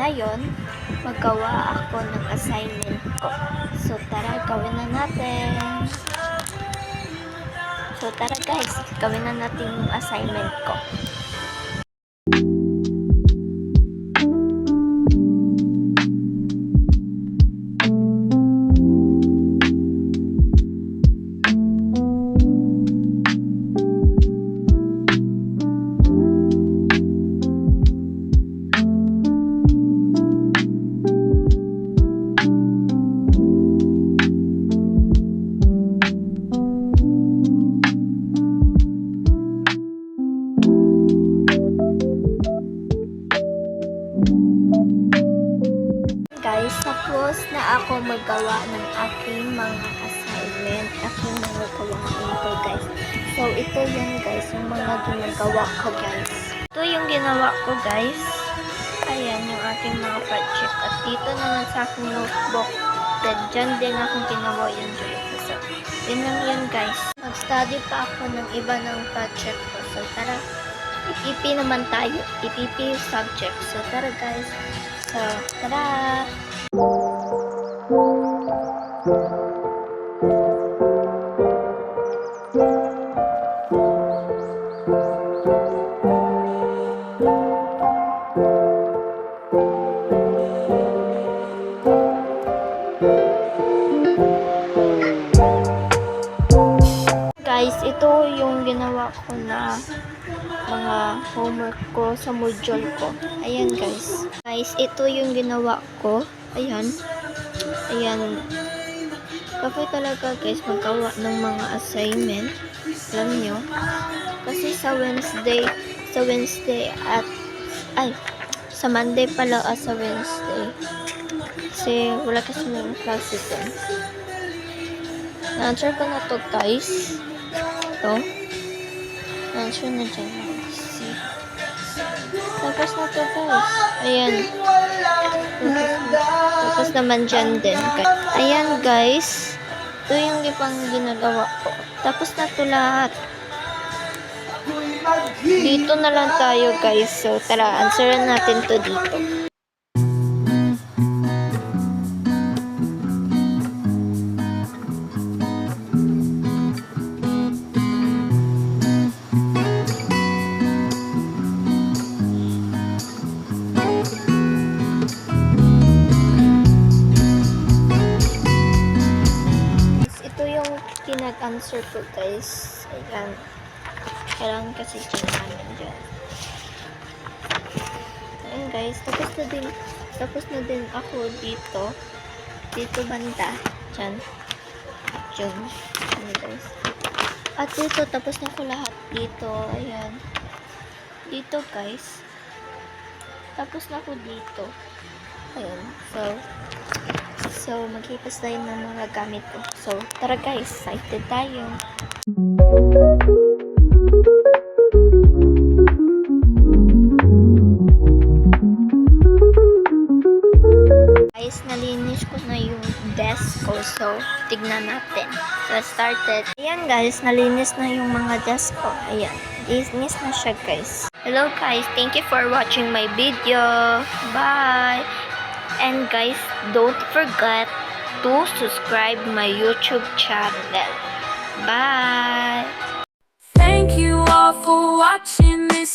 ngayon, magawa ako ng assignment ko. So, tara, gawin na natin. So, tara guys, gawin na natin yung assignment ko. Guys, tapos na ako magawa ng aking mga assignment, aking mga gawain ko guys. So, ito yun guys, yung mga ginagawa ko guys. Ito yung ginawa ko guys. Ayan, yung aking mga project. At dito naman sa aking notebook. Then, dyan din akong ginawa yung journal. So, yun lang yun guys. Mag-study pa ako ng iba ng project ko. So, tara, IPP naman tayo. IPP subject. So, tara guys. So, tara! Guys, ito yung ginawa ko na mga homework ko sa module ko. Ayan guys. Guys, ito yung ginawa ko. Ayan. Ayan. Kapag talaga guys magawa ng mga assignment. Alam nyo. Kasi sa Wednesday at sa Monday pala sa Wednesday. Kasi wala kasi ng classes din. Na-answer ko na to guys. Ito. Na-answer na dyan. See. Tapos na to guys. Ayan. Tapos naman dyan din. Ayan guys. Ito yung ipang ginagawa ko. Tapos na to lahat. Dito na lang tayo guys. So tara, answeran natin to dito. Nag-answer ko guys. Ayan. Kailangan kasi dyan namin dyan. Ayan guys. Tapos na din ako dito. Dito banda. Dyan. Dyan. Ayan guys. At dito, tapos na ko lahat dito. Ayan. Dito guys. Tapos na ko dito. Ayan. So, maghipas tayo ng mga gamit ko. So, tara guys, excited tayo. Guys, nalinis ko na yung desk ko. So, tignan natin. So, started. Ayan guys, nalinis na yung mga desk ko. Ayan. Linis na siya guys. Hello guys, thank you for watching my video. Bye! And guys, don't forget to subscribe my YouTube channel. Bye! Thank you all for watching this.